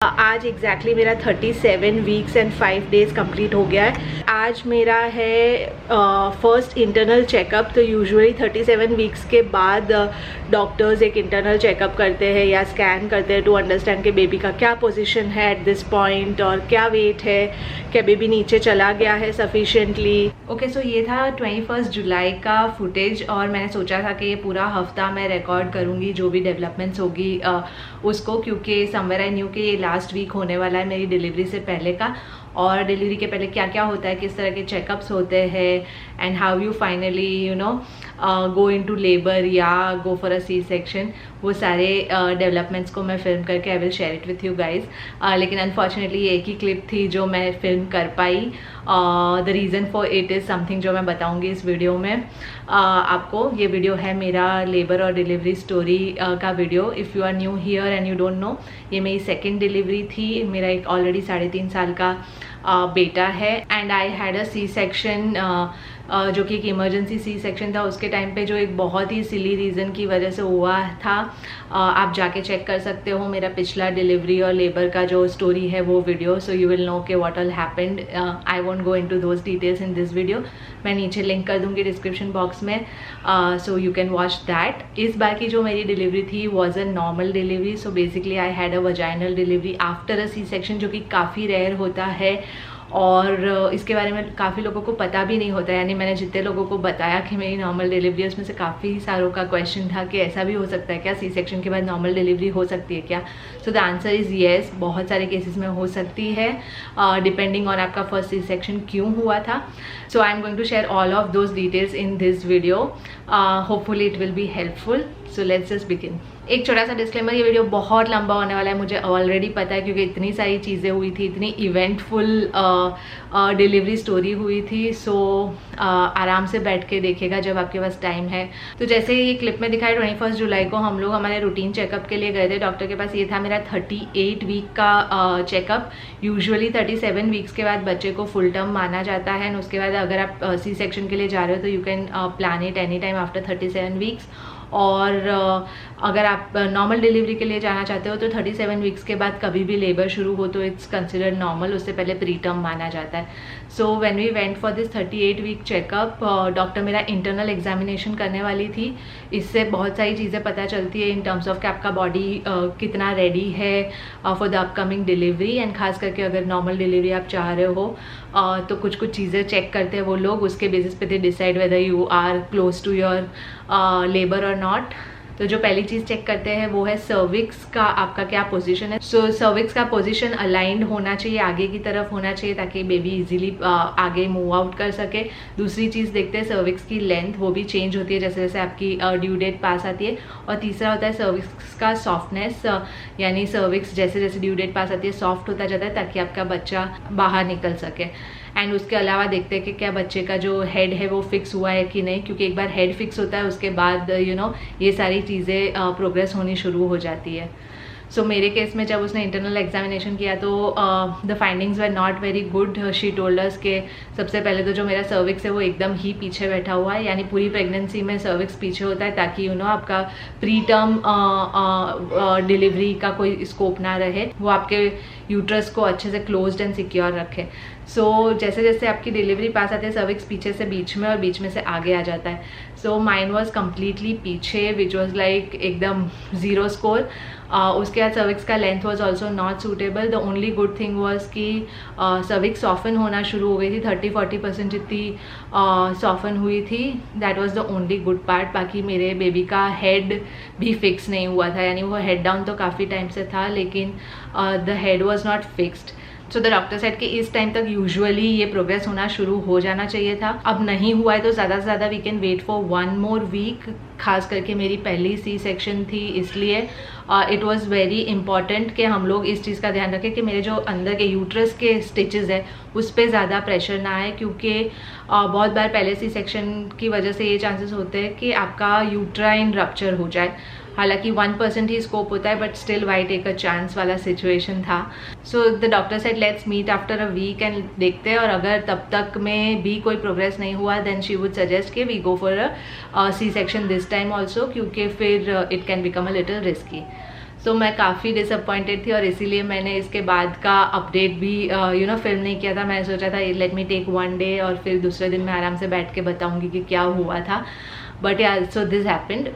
आज एग्जैक्टली मेरा 37 weeks and 5 days complete हो गया है। आज मेरा है फर्स्ट इंटरनल चेकअप। तो यूजुअली 37 वीक्स के बाद डॉक्टर्स एक इंटरनल चेकअप करते हैं या स्कैन करते हैं टू अंडरस्टैंड कि बेबी का क्या पोजीशन है एट दिस पॉइंट और क्या वेट है, क्या बेबी नीचे चला गया है सफिशिएंटली। ओके, सो ये था 21 जुलाई का फुटेज और मैंने सोचा था कि ये पूरा हफ्ता मैं रिकॉर्ड करूँगी जो भी डेवलपमेंट्स होगी उसको, क्योंकि समवेयर आई न्यू कि ये लास्ट वीक होने वाला है मेरी डिलीवरी से पहले का, और डिलीवरी के पहले क्या क्या होता है, किस तरह के चेकअप्स होते हैं and how you finally go into labour या गो फॉर अ सी सेक्शन, वो सारे डेवलपमेंट्स को मैं फिल्म करके I will share it with you guys. लेकिन अनफॉर्चुनेटली एक ही क्लिप थी जो मैं फिल्म कर पाई। The reason for it is something जो मैं बताऊंगी इस वीडियो में आपको। ये वीडियो है मेरा लेबर और डिलीवरी स्टोरी का video. If you are new here and you don't know, ये मेरी सेकेंड डिलीवरी थी। मेरा एक ऑलरेडी 3.5 साल का बेटा है and I had a C section जो कि एक इमरजेंसी सी सेक्शन था। उसके टाइम पे जो एक बहुत ही सिली रीज़न की वजह से हुआ था, आप जाके चेक कर सकते हो मेरा पिछला डिलीवरी और लेबर का जो स्टोरी है वो video, so you will know के what all happened. I won't go into those details in this video. मैं नीचे लिंक कर दूंगी डिस्क्रिप्शन बॉक्स में, so you can watch that. इस बार की जो मेरी डिलीवरी थी was a normal delivery. So basically I had a vaginal delivery after a C section, जो कि काफ़ी रेयर होता है और इसके बारे में काफ़ी लोगों को पता भी नहीं होता है। यानी मैंने जितने लोगों को बताया कि मेरी नॉर्मल डिलीवरी है, उसमें से काफ़ी सारों का क्वेश्चन था कि ऐसा भी हो सकता है क्या, सी सेक्शन के बाद नॉर्मल डिलीवरी हो सकती है क्या। So the answer is yes, बहुत सारे केसेस में हो सकती है डिपेंडिंग ऑन आपका फर्स्ट सी सेक्शन क्यों हुआ था। So I am going to share all of those details in this video. Hopefully it will be helpful. So let's just begin. एक छोटा सा डिस्क्लेमर, ये वीडियो बहुत लंबा होने वाला है, मुझे ऑलरेडी पता है, क्योंकि इतनी सारी चीज़ें हुई थी, इतनी इवेंटफुल डिलीवरी स्टोरी हुई थी। सो आराम से बैठ के देखेगा जब आपके पास टाइम है। तो जैसे ये क्लिप में दिखाया, 21 जुलाई को हम लोग हमारे रूटीन चेकअप के लिए गए थे डॉक्टर के पास। ये था मेरा 38 वीक का चेकअप। यूजुअली 37 वीक्स के बाद बच्चे को फुल टर्म माना जाता है, और उसके बाद अगर आप सी सेक्शन के लिए जा रहे हो तो you can plan it any time after 37 weeks. और अगर आप नॉर्मल डिलीवरी के लिए जाना चाहते हो तो 37 वीक्स के बाद कभी भी लेबर शुरू हो तो इट्स कंसिडर्ड नॉर्मल, उससे पहले प्री टर्म माना जाता है। So when we went for this 38 week checkup, doctor मेरा इंटरनल एग्जामिनेशन करने वाली थी। इससे बहुत सारी चीज़ें पता चलती है इन टर्म्स ऑफ कि आपका बॉडी कितना रेडी है for the upcoming delivery, and खास करके अगर नॉर्मल डिलीवरी आप चाह रहे हो तो कुछ कुछ चीज़ें चेक करते हैं वो लोग। उसके बेसिस पे they decide whether you are close to your labour और नॉट। तो जो पहली चीज़ चेक करते हैं वो है सर्विक्स का आपका क्या पोजीशन है। सो सर्विक्स का पोजीशन अलाइंड होना चाहिए, आगे की तरफ होना चाहिए, ताकि बेबी इजीली आगे मूव आउट कर सके। दूसरी चीज़ देखते हैं सर्विक्स की लेंथ, वो भी चेंज होती है जैसे जैसे आपकी ड्यू डेट पास आती है। और तीसरा होता है सर्विक्स का सॉफ्टनेस, यानी सर्विक्स जैसे जैसे ड्यू डेट पास आती है सॉफ्ट होता जाता है ताकि आपका बच्चा बाहर निकल सके। एंड उसके अलावा देखते हैं कि क्या बच्चे का जो हेड है वो फिक्स हुआ है कि नहीं, क्योंकि एक बार हेड फिक्स होता है उसके बाद ये सारी चीज़ें प्रोग्रेस होनी शुरू हो जाती है। सो मेरे केस में जब उसने इंटरनल एग्जामिनेशन किया तो the findings were not very good. She told us के सबसे पहले तो जो मेरा सर्विक्स है वो एकदम ही पीछे बैठा हुआ है, यानी पूरी प्रेगनेंसी में सर्विक्स पीछे होता है ताकि आपका प्री टर्म डिलीवरी का कोई स्कोप ना रहे, वो आपके यूट्रस को अच्छे से क्लोज्ड एंड सिक्योर रखे। सो जैसे जैसे आपकी डिलीवरी पास आती है सर्विक्स पीछे से बीच में और बीच में से आगे आ जाता है। सो माइन वॉज कम्प्लीटली पीछे, विच वॉज लाइक एकदम ज़ीरो स्कोर। उसके बाद सर्विक्स का length was also not suitable. The only good thing was कि सर्विक्स सॉफन होना शुरू हो गई थी, 30-40% जितनी सॉफन हुई थी। That was the only good part. बाकी मेरे बेबी का हेड भी फिक्स नहीं हुआ था, यानी वो हेड डाउन तो काफ़ी टाइम से था लेकिन the head was not fixed. So the doctor said कि इस टाइम तक यूजुअली ये प्रोग्रेस होना शुरू हो जाना चाहिए था। अब नहीं हुआ है तो ज़्यादा से ज़्यादा we can wait for 1 more week. खास करके मेरी पहली सी सेक्शन थी, इसलिए इट वॉज़ वेरी इंपॉर्टेंट कि हम लोग इस चीज़ का ध्यान रखें कि मेरे जो अंदर के यूट्रस के स्टिचेस है उस पर ज़्यादा प्रेशर ना आए, क्योंकि बहुत बार पहले सी सेक्शन की वजह से ये चांसेस होते हैं कि आपका यूट्राइन रप्चर हो जाए। हालांकि 1% ही स्कोप होता है, but still why take a chance वाला सिचुएशन था। So the doctor said let's meet after a week and देखते हैं, और अगर तब तक में भी कोई प्रोग्रेस नहीं हुआ देन शी वुड सजेस्ट कि we go for a C section this time also, क्योंकि फिर it can become a little risky. So मैं काफ़ी डिसअपॉइंटेड थी और इसीलिए मैंने इसके बाद का अपडेट भी फिल्म नहीं किया था। मैंने सोचा था लेट मी टेक 1 डे और फिर दूसरे दिन मैं आराम से बैठ के बताऊंगी कि क्या हुआ था। बट या सो दिस हैपेंड।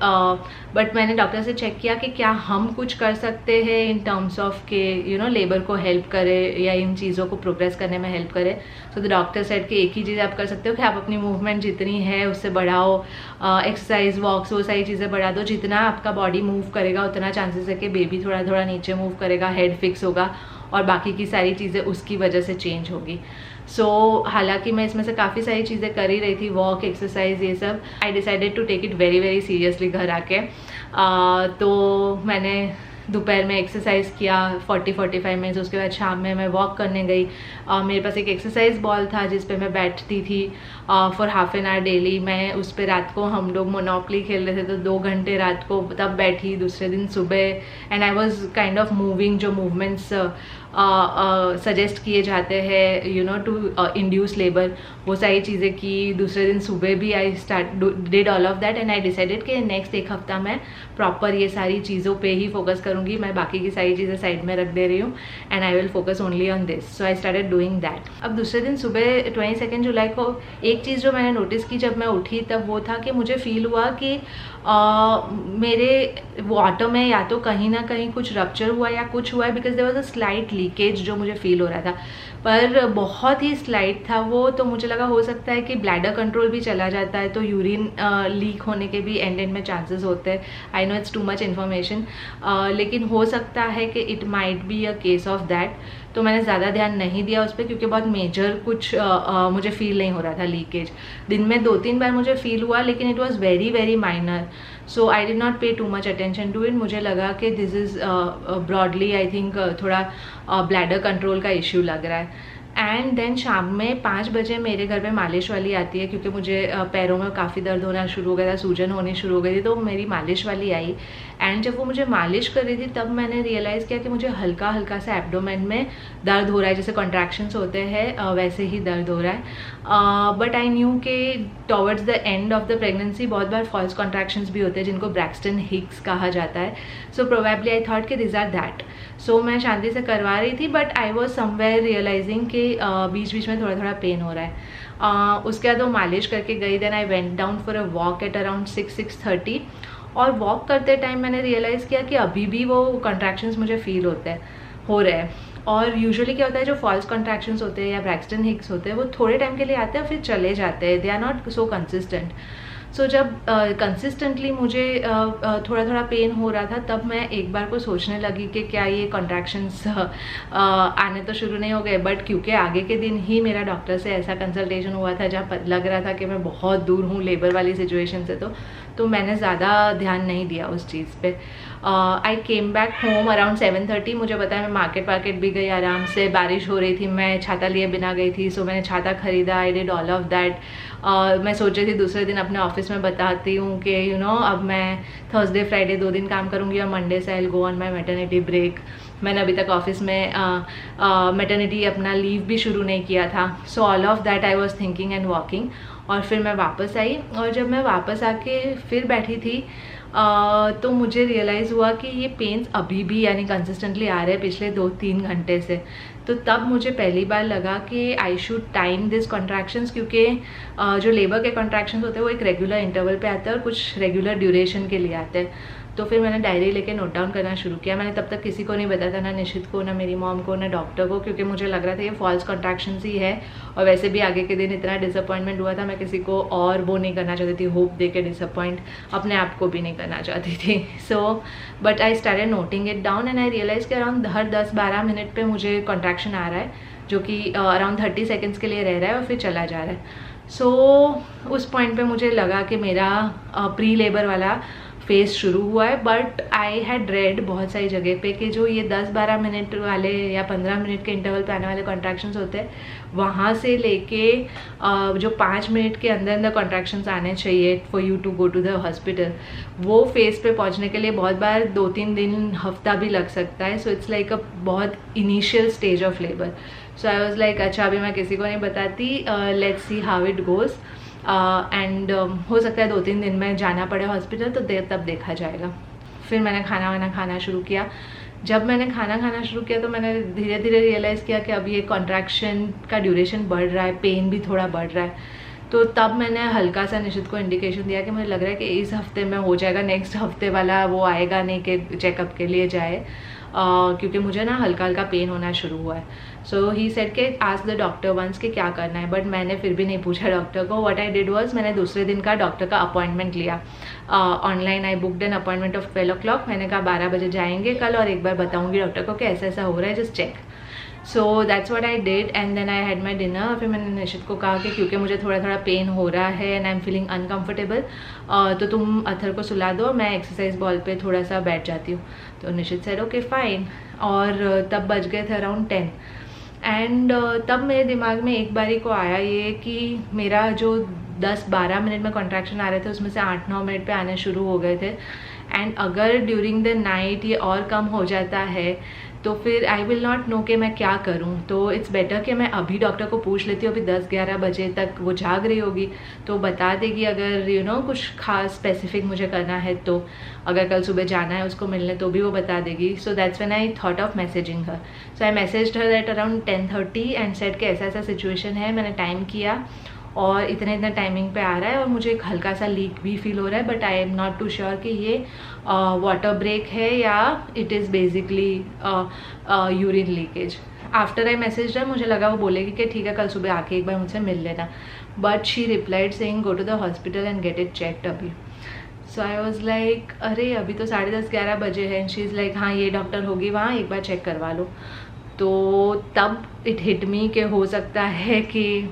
बट मैंने डॉक्टर से चेक किया कि क्या हम कुछ कर सकते हैं इन टर्म्स ऑफ के लेबर को हेल्प करे या इन चीज़ों को प्रोग्रेस करने में हेल्प करे। सो द डॉक्टर सेड कि एक ही चीज़ आप कर सकते हो कि आप अपनी मूवमेंट जितनी है उससे बढ़ाओ, एक्सरसाइज वॉक्स वो सारी चीज़ें बढ़ा दो। जितना आपका बॉडी मूव करेगा उतना चांसेस है कि बेबी थोड़ा थोड़ा नीचे मूव करेगा, हेड फिक्स होगा और बाकी की सारी चीज़ें उसकी वजह से चेंज होगी। सो हालांकि मैं इसमें से काफ़ी सारी चीज़ें कर ही रही थी, वॉक, एक्सरसाइज, ये सब। I decided to take it very very seriously घर आके। तो मैंने दोपहर में एक्सरसाइज किया 40-45 मिनट्स, उसके बाद शाम में मैं वॉक करने गई। मेरे पास एक एक्सरसाइज बॉल था जिस पे मैं बैठती थी for half an hour daily. मैं उस पर रात को हम लोग मोनोपली खेल रहे थे तो 2 घंटे रात को तब बैठी, दूसरे दिन सुबह। And I was kind of moving, जो मूवमेंट्स सजेस्ट किए जाते हैं टू इंड्यूस लेबर, वो सारी चीज़ें की। दूसरे दिन सुबह भी I did all of that and I decided कि नेक्स्ट 1 हफ्ता मैं प्रॉपर ये सारी चीज़ों पे ही फोकस करूँगी। मैं बाकी की सारी चीज़ें साइड में रख दे रही हूँ and I will focus only on this. So I started doing that. अब दूसरे दिन सुबह 22 जुलाई को एक चीज़ जो मैंने नोटिस की जब मैं उठी तब वो था कि मुझे फील हुआ कि मेरे वाटर में या तो कहीं ना कहीं कुछ रप्चर हुआ या कुछ हुआ है, because there was a slight leakage जो मुझे फील हो रहा था, पर बहुत ही स्लाइट था वो। तो मुझे लगा हो सकता है कि ब्लैडर कंट्रोल भी चला जाता है तो यूरिन लीक होने के भी एंड में चांसेस होते हैं। I know it's too much information, लेकिन हो सकता है कि it might be a case of that. तो मैंने ज़्यादा ध्यान नहीं दिया उस पर क्योंकि बहुत मेजर कुछ मुझे फील नहीं हो रहा था लीकेज। दिन में 2-3 बार मुझे फील हुआ लेकिन it was very very minor, so I did not pay too much attention to it. मुझे लगा कि this is broadly I think थोड़ा ब्लैडर कंट्रोल का इश्यू लग रहा है। एंड देन शाम में 5 बजे मेरे घर पे मालिश वाली आती है क्योंकि मुझे पैरों में काफ़ी दर्द होना शुरू हो गया था, सूजन होनी शुरू हो गई थी। तो मेरी मालिश वाली आई एंड जब वो मुझे मालिश कर रही थी तब मैंने रियलाइज़ किया कि मुझे हल्का हल्का सा एब्डोमेन में दर्द हो रहा है, जैसे कॉन्ट्रैक्शंस होते हैं वैसे ही दर्द हो रहा है। बट आई न्यू कि towards the end of the pregnancy बहुत बार फॉल्स कॉन्ट्रैक्शंस भी होते हैं जिनको ब्रैक्सटन हिक्स कहा जाता है। सो प्रोबेबली आई थॉट कि दिस आर दैट। सो मैं शांति से करवा रही थी but I was somewhere realising कि बीच बीच में थोड़ा थोड़ा पेन हो रहा है। उसके बाद वो मालिश करके गई। Then I went down for a walk at around 6-6:30 और वॉक करते टाइम मैंने रियलाइज़ किया कि अभी भी वो कॉन्ट्रैक्शंस मुझे फील हो रहे हैं। और यूजुअली क्या होता है, जो फॉल्स कॉन्ट्रैक्शंस होते हैं या ब्रैक्सटन हिक्स होते हैं वो थोड़े टाइम के लिए आते हैं फिर चले जाते हैं, they are not so consistent. So जब कंसिस्टेंटली मुझे थोड़ा थोड़ा पेन हो रहा था तब मैं एक बार को सोचने लगी कि क्या ये कॉन्ट्रैक्शंस आने तो शुरू नहीं हो गए। बट क्योंकि आगे के दिन ही मेरा डॉक्टर से ऐसा कंसल्टेशन हुआ था जहाँ लग रहा था कि मैं बहुत दूर हूँ लेबर वाली सिचुएशन से, तो मैंने ज़्यादा ध्यान नहीं दिया उस चीज़ पे। आई केम बैक होम अराउंड 7:30। मुझे पता है मैं मार्केट भी गई आराम से, बारिश हो रही थी, मैं छाता लिए बिना गई थी। सो मैंने छाता खरीदा, I did all of that. मैं सोच रही थी दूसरे दिन अपने ऑफिस में बताती हूँ कि अब मैं थर्सडे फ्राइडे 2 दिन काम करूँगी और मंडे से I will go on my maternity break. मैंने अभी तक ऑफिस में मैटरनिटी अपना लीव भी शुरू नहीं किया था। So all of that I was thinking and walking. और फिर मैं वापस आई और जब मैं वापस आके फिर बैठी थी तो मुझे रियलाइज़ हुआ कि ये पेन्स अभी भी यानी कंसिस्टेंटली आ रहे हैं पिछले 2-3 घंटे से। तो तब मुझे पहली बार लगा कि I should time this contractions, क्योंकि जो लेबर के कॉन्ट्रैक्शंस होते हैं वो एक रेगुलर इंटरवल पे आते हैं और कुछ रेगुलर ड्यूरेशन के लिए आते हैं। तो फिर मैंने डायरी लेके नोट डाउन करना शुरू किया। मैंने तब तक किसी को नहीं बताया था, ना निशित को, ना मेरी मॉम को, ना डॉक्टर को, क्योंकि मुझे लग रहा था ये फॉल्स कॉन्ट्रैक्शंस ही है। और वैसे भी आगे के दिन इतना डिसअपॉइंटमेंट हुआ था, मैं किसी को और वो नहीं करना चाहती थी, होप दे के डिसअपॉइंट अपने आप को भी नहीं करना चाहती थी। So but I started noting it down and I realise कि अराउंड हर 10-12 मिनट पे मुझे कॉन्ट्रैक्शन आ रहा है जो कि अराउंड 30 सेकेंड्स के लिए रह रहा है और फिर चला जा रहा है। सो उस पॉइंट पे मुझे लगा कि मेरा प्री लेबर वाला फेज शुरू हुआ है। बट आई हैड रेड बहुत सारी जगह पे कि जो ये 10-12 मिनट वाले या 15 मिनट के इंटरवल पे आने वाले कॉन्ट्रैक्शंस होते हैं, वहाँ से लेके जो 5 मिनट के अंदर अंदर कॉन्ट्रैक्शंस आने चाहिए for you to go to the hospital, वो फेज पे पहुँचने के लिए बहुत बार 2-3 दिन, हफ्ता भी लग सकता है। सो इट्स लाइक अ बहुत initial stage of labour. So I was like अच्छा अभी मैं किसी को नहीं बताती, let's see how it goes. And हो सकता है 2-3 दिन में जाना पड़े हॉस्पिटल, तो तब देखा जाएगा। फिर मैंने खाना वाना खाना शुरू किया। जब मैंने खाना खाना शुरू किया तो मैंने धीरे धीरे रियलाइज़ किया कि अभी ये कॉन्ट्रैक्शन का ड्यूरेशन बढ़ रहा है, पेन भी थोड़ा बढ़ रहा है। तो तब मैंने हल्का सा निशित को इंडिकेशन दिया कि मुझे लग रहा है कि इस हफ्ते में हो जाएगा, नेक्स्ट हफ्ते वाला वो आएगा नहीं कि चेकअप के लिए जाए, क्योंकि मुझे ना हल्का हल्का पेन होना शुरू हुआ है। सो ही सेड के आस्क द डॉक्टर वंस कि क्या करना है, बट मैंने फिर भी नहीं पूछा डॉक्टर को। व्हाट आई डिड वाज, मैंने दूसरे दिन का डॉक्टर का अपॉइंटमेंट लिया online. I booked an appointment of 12 o'clock। मैंने कहा 12 बजे जाएंगे कल और एक बार बताऊंगी डॉक्टर को कि ऐसा ऐसा हो रहा है, just check. So that's what I did and then I had my dinner. फिर मैंने निशित को कहा कि क्योंकि मुझे थोड़ा थोड़ा पेन हो रहा है and I am feeling uncomfortable, तो तुम अथर को सुला दो, मैं एक्सरसाइज बॉल पे थोड़ा सा बैठ जाती हूँ। तो निशित सेड ओके फाइन। और तब बज गए थे अराउंड 10 एंड तब मेरे दिमाग में एक बारी को आया ये कि मेरा जो 10-12 मिनट में कॉन्ट्रैक्शन आ रहे थे उसमें से 8-9 मिनट पे आने शुरू हो गए थे। एंड अगर ड्यूरिंग द नाइट ये और कम हो जाता है तो फिर आई विल नॉट नो कि मैं क्या करूं। तो इट्स बेटर कि मैं अभी डॉक्टर को पूछ लेती हूँ। अभी 10-11 बजे तक वो जाग रही होगी तो बता देगी, अगर यू नो कुछ खास स्पेसिफिक मुझे करना है तो, अगर कल सुबह जाना है उसको मिलने तो भी वो बता देगी। सो that's when I thought of messaging her. So I messaged her at around 10:30 and said कि ऐसा ऐसा सिचुएशन है। मैंने टाइम किया और इतना इतना टाइमिंग पे आ रहा है और मुझे एक हल्का सा लीक भी फील हो रहा है, but I am not too sure कि ये वाटर ब्रेक है या it is basically urine leakage. After I message है मुझे लगा वो बोलेगी कि ठीक है कल सुबह आके एक बार मुझसे मिल लेना, but she replied saying go to the hospital and get it checked अभी। सो आई वॉज लाइक अरे अभी तो 10:30-11 बजे है। एंड शी इज़ लाइक हाँ ये डॉक्टर होगी वहाँ, एक बार चेक करवा लो। तो तब इट हिट मी कि हो सकता है कि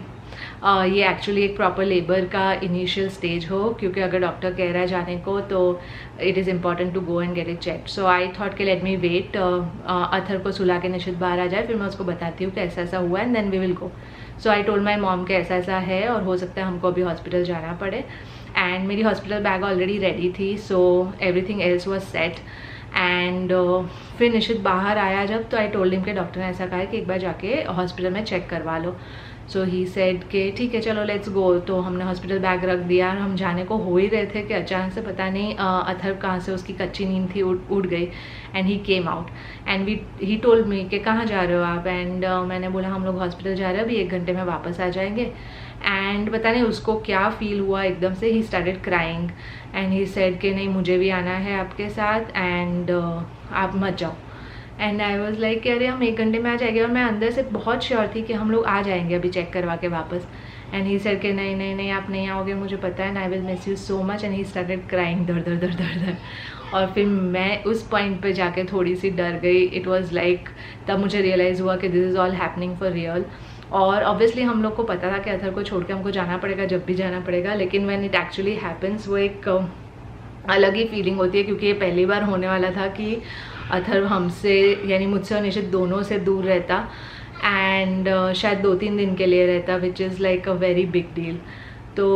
ये एक्चुअली एक प्रॉपर लेबर का इनिशियल स्टेज हो, क्योंकि अगर डॉक्टर कह रहा है जाने को तो it is important to go and get it check. So I thought कि लेट मी वेट, अथर को सुला के निशित बाहर आ जाए, फिर मैं उसको बताती हूँ कि ऐसा ऐसा हुआ and then we will go. So I told my mom कि ऐसा ऐसा है और हो सकता है हमको अभी हॉस्पिटल जाना पड़े। एंड मेरी हॉस्पिटल बैग ऑलरेडी रेडी थी, so everything else was set. And फिर निशित बाहर आया जब, तो आई टोल्ड हिम कि डॉक्टर ने ऐसा कहा है कि एक बार जाके हॉस्पिटल में चेक करवा लो। सो ही सेड कि ठीक है चलो लेट्स गो। तो हमने हॉस्पिटल बैग रख दिया और हम जाने को हो ही रहे थे कि अचानक से पता नहीं अथर कहाँ से उसकी कच्ची नींद थी उड़ गई and he came out and he told me कि कहाँ जा रहे हो आप। एंड मैंने बोला हम लोग हॉस्पिटल जा रहे हैं, अभी 1 घंटे में वापस आ जाएंगे। एंड पता नहीं उसको क्या फील हुआ, एकदम से ही started crying and he said कि नहीं मुझे भी आना है आपके साथ एंड आप मत जाओ। एंड आई वॉज लाइक अरे हम 1 घंटे में आ जाएंगे, और मैं अंदर से बहुत श्योर थी कि हम लोग आ जाएंगे अभी चेक करवा के वापस। एंड ही सेड कि नहीं नहीं नहीं आप नहीं आओगे, मुझे पता है, and I will miss you so much. And he started crying दर दर दर दर दर। और फिर मैं उस पॉइंट पे जाके थोड़ी सी डर गई। इट वॉज लाइक तब मुझे रियलाइज़ हुआ कि this is all happening for real. और ऑब्वियसली हम लोग को पता था कि अथर को छोड़ के हमको जाना पड़ेगा जब भी जाना पड़ेगा, लेकिन व्हेन इट एक्चुअली हैपन्स वो एक अलग ही फीलिंग होती है, क्योंकि ये पहली बार होने वाला था कि अथर हमसे यानी मुझसे और निशित दोनों से दूर रहता एंड शायद 2-3 दिन के लिए रहता, which is like a very big deal. तो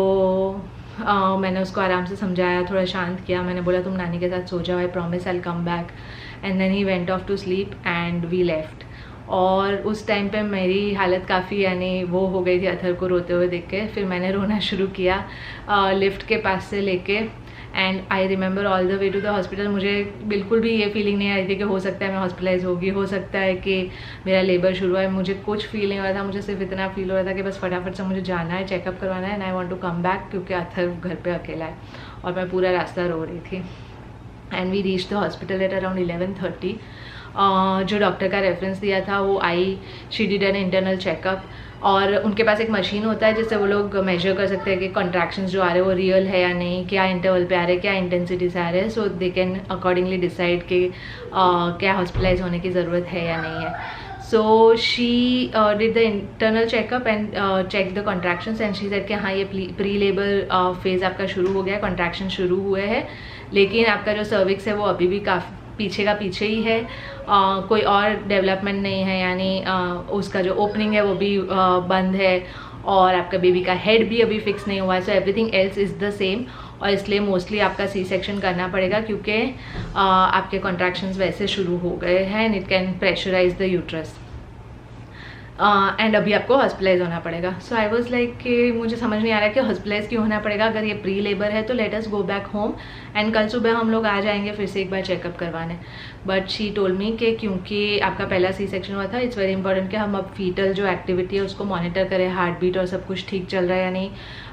मैंने उसको आराम से समझाया, थोड़ा शांत किया। मैंने बोला तुम नानी के साथ सो जाओ, I promise I will come back. And then he went off to sleep and we left. और उस टाइम पे मेरी हालत काफ़ी यानी वो हो गई थी अथर को रोते हुए देख के। फिर मैंने रोना शुरू किया लिफ्ट के पास से लेके। And I remember all the way to the hospital मुझे बिल्कुल भी ये फीलिंग नहीं आ रही थी कि हो सकता है मैं हॉस्पिटलाइज होगी, हो सकता है कि मेरा लेबर शुरू है। मुझे कुछ फील नहीं हो रहा था, मुझे सिर्फ इतना फील हो रहा था कि बस फटाफट से मुझे जाना है, चेकअप करवाना है and I want to come back, क्योंकि अथर घर पे अकेला है। और मैं पूरा रास्ता रो रही थी। And we reach the hospital at around 11:30। जो डॉक्टर का रेफरेंस दिया था वो आई, she did an internal checkup. और उनके पास एक मशीन होता है जिससे वो लोग मेजर कर सकते हैं कि कॉन्ट्रैक्शंस जो आ रहे हैं वो रियल है या नहीं, क्या इंटरवल पे आ रहे हैं, क्या इंटेंसिटी से आ रहे हैं। सो दे कैन अकॉर्डिंगली डिसाइड कि क्या हॉस्पिटलाइज होने की ज़रूरत है या नहीं है। So she did the internal checkup and check the contractions and she said कि हाँ ये प्री लेबर फेज़ आपका शुरू हो गया है, कॉन्ट्रैक्शन शुरू हुए हैं, लेकिन आपका जो सर्विक्स है वो अभी भी काफ़ी पीछे का पीछे ही है, कोई और डेवलपमेंट नहीं है, यानी उसका जो ओपनिंग है वो भी बंद है और आपका बेबी का हेड भी अभी फिक्स नहीं हुआ है। So everything else is the same, और इसलिए मोस्टली आपका सी सेक्शन करना पड़ेगा, क्योंकि आपके कॉन्ट्रैक्शंस वैसे शुरू हो गए हैं and it can pressurise the uterus. एंड अभी आपको हॉस्पिटलाइज होना पड़ेगा। सो आई वॉज लाइक कि मुझे समझ नहीं आ रहा है कि हॉस्पिटलाइज क्यों होना पड़ेगा, अगर ये प्री लेबर है तो let us go back home and कल सुबह हम लोग आ जाएंगे फिर से एक बार चेकअप करवाने। बट शी टोल्ड मी कि क्योंकि आपका पहला सी सेक्शन हुआ था, इट्स वेरी इंपॉर्टेंट कि हम अब फीटल जो एक्टिविटी है उसको मॉनिटर करें, हार्ट बीट और सब कुछ ठीक चल रहा है या नहीं,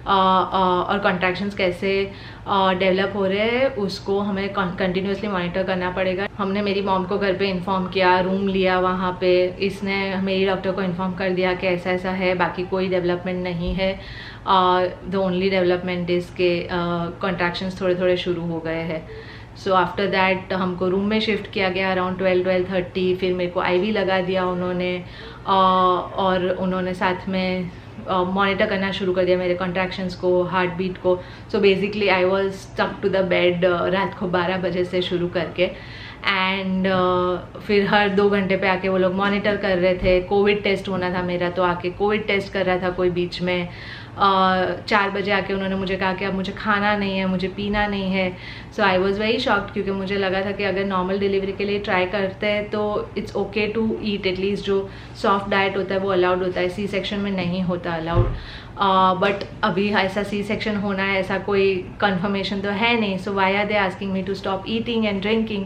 और कॉन्ट्रैक्शंस कैसे डेवलप हो रहे हैं उसको हमें कंटिन्यूसली मॉनिटर करना पड़ेगा। हमने मेरी मॉम को घर पे इन्फॉर्म किया, रूम लिया वहाँ पे, इसने मेरी डॉक्टर को इन्फॉर्म कर दिया कि ऐसा ऐसा है, बाकी कोई डेवलपमेंट नहीं है, द ओनली डेवलपमेंट इज़ के कॉन्ट्रैक्शंस थोड़े थोड़े शुरू हो गए हैं। सो आफ्टर दैट हमको रूम में शिफ्ट किया गया अराउंड 12-12:30, फिर मेरे को आईवी लगा दिया उन्होंने, और उन्होंने साथ में मॉनिटर करना शुरू कर दिया मेरे कॉन्ट्रैक्शंस को, हार्ट बीट को। So basically I was stuck to the bed रात को 12 बजे से शुरू करके, एंड फिर हर 2 घंटे पे आके वो लोग मॉनिटर कर रहे थे। कोविड टेस्ट होना था मेरा, तो आके कोविड टेस्ट कर रहा था कोई बीच में। 4 बजे आके उन्होंने मुझे कहा कि अब मुझे खाना नहीं है, मुझे पीना नहीं है। So I was very shocked, क्योंकि मुझे लगा था कि अगर नॉर्मल डिलीवरी के लिए ट्राई करते हैं तो it's okay to eat, at least जो सॉफ्ट डाइट होता है वो अलाउड होता है, सी सेक्शन में नहीं होता अलाउड। बट अभी ऐसा सी सेक्शन होना है ऐसा कोई कंफर्मेशन तो है नहीं। So why are they asking me to stop eating and drinking.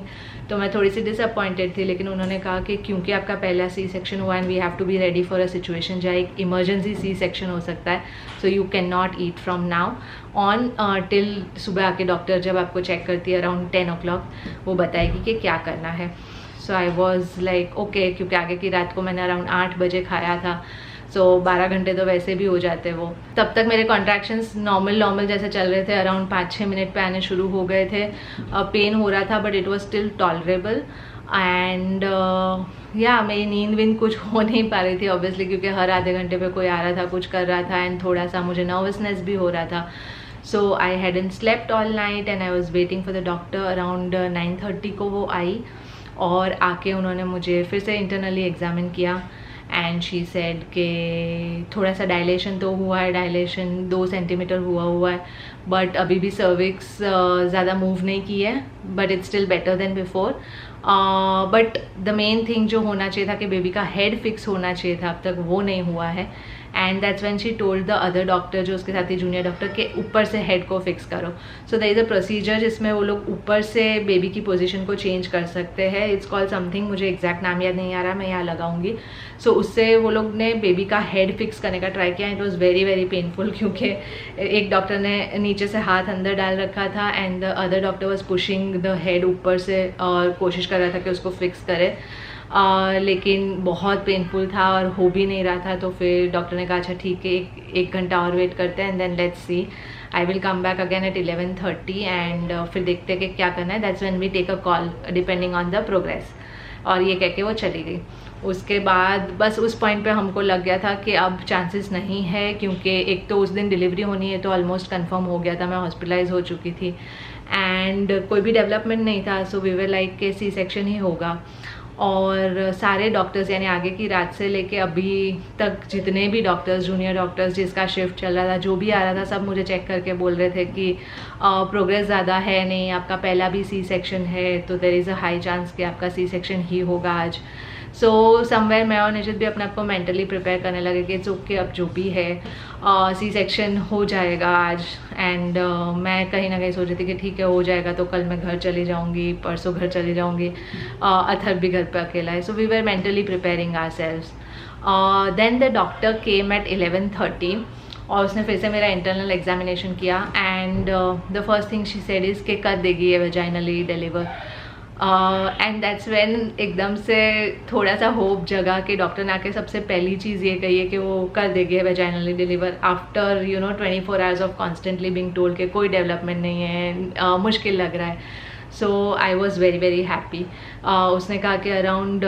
तो मैं थोड़ी सी डिसअपॉइंटेड थी, लेकिन उन्होंने कहा कि क्योंकि आपका पहला सी सेक्शन हुआ and we have to be ready for a situation जहाँ एक इमरजेंसी सी सेक्शन हो सकता है, so you can not eat from now on till सुबह आके डॉक्टर जब आपको चेक करती है अराउंड 10 o'clock वो बताएगी कि क्या करना है। So I was like okay, क्योंकि आगे की रात को मैंने अराउंड 8 बजे खाया था, सो 12 घंटे तो वैसे भी हो जाते वो। तब तक मेरे कॉन्ट्रैक्शंस नॉर्मल जैसे चल रहे थे, अराउंड 5-6 मिनट पे आने शुरू हो गए थे। पेन हो रहा था but it was still tolerable, and या मेरी नींद विंद कुछ हो नहीं पा रही थी ऑब्वियसली, क्योंकि हर आधे घंटे पे कोई आ रहा था, कुछ कर रहा था, एंड थोड़ा सा मुझे नर्वसनेस भी हो रहा था। So I hadn't slept all night and I was waiting for the doctor. Around 9:30 को वो आई और आके उन्होंने मुझे फिर से इंटरनली एग्जामिन किया, एंड शी सेड के थोड़ा सा डायलेशन तो हुआ है, डायलेशन 2 सेंटीमीटर हुआ है, बट अभी भी सर्विक्स ज़्यादा मूव नहीं की है, but it's still better than before. But the main thing जो होना चाहिए था कि बेबी का हेड फिक्स होना चाहिए था, अब तक वो नहीं हुआ है। And that's when she told the other doctor जो उसके साथ ही जूनियर डॉक्टर के ऊपर से हेड को फिक्स करो। So there is a procedure जिसमें वो लोग ऊपर से बेबी की पोजीशन को चेंज कर सकते हैं, इट्स कॉल्ड समथिंग, मुझे एग्जैक्ट नाम याद नहीं आ रहा, मैं यहाँ लगाऊंगी। सो उससे वो लोग ने बेबी का हेड फिक्स करने का ट्राई किया। It was very very painful, क्योंकि एक डॉक्टर ने नीचे से हाथ अंदर डाल रखा था and the other doctor was pushing the head ऊपर से और कोशिश कर रहा था कि उसको फिक्स करे। लेकिन बहुत पेनफुल था और हो भी नहीं रहा था, तो फिर डॉक्टर ने कहा अच्छा ठीक है, एक घंटा और वेट करते हैं and then let's see, I will come back again at 11:30 and फिर देखते हैं कि क्या करना है। That's when we take a call depending on the progress. और ये कह के वो चली गई। उसके बाद बस उस पॉइंट पे हमको लग गया था कि अब चांसेस नहीं है, क्योंकि एक तो उस दिन डिलीवरी होनी है तो ऑलमोस्ट कंफर्म हो गया था, मैं हॉस्पिटलाइज हो चुकी थी एंड कोई भी डेवलपमेंट नहीं था। सो वी वर लाइक के सी सेक्शन ही होगा। और सारे डॉक्टर्स यानी आगे की रात से लेके अभी तक जितने भी डॉक्टर्स, जूनियर डॉक्टर्स जिसका शिफ्ट चल रहा था, जो भी आ रहा था, सब मुझे चेक करके बोल रहे थे कि प्रोग्रेस ज़्यादा है नहीं, आपका पहला भी सी सेक्शन है, तो there is a high chance कि आपका सी सेक्शन ही होगा आज। सो समवेयर मैं और निजित भी अपने आप को मेंटली प्रिपेयर करने लगे कि इट्स ओके, अब जो भी है सी सेक्शन हो जाएगा आज। एंड मैं कहीं ना कहीं सोच रही थी कि ठीक है हो जाएगा, तो कल मैं घर चली जाऊँगी, परसों घर चली जाऊँगी, अथर भी घर पे अकेला है। So we were mentally preparing ourselves. Then the doctor came at 11:30 और उसने फिर से मेरा इंटरनल एग्जामिनेशन किया and the first thing she said is कि कर देगी ये vaginally deliver. And that's when एकदम से थोड़ा सा होप जगा कि डॉक्टर ने आके सबसे पहली चीज़ ये कही है कि वो कर देगी vaginally deliver after 24 hours of constantly being told कि कोई डेवलपमेंट नहीं है, मुश्किल लग रहा है। So I was very very happy. उसने कहा कि अराउंड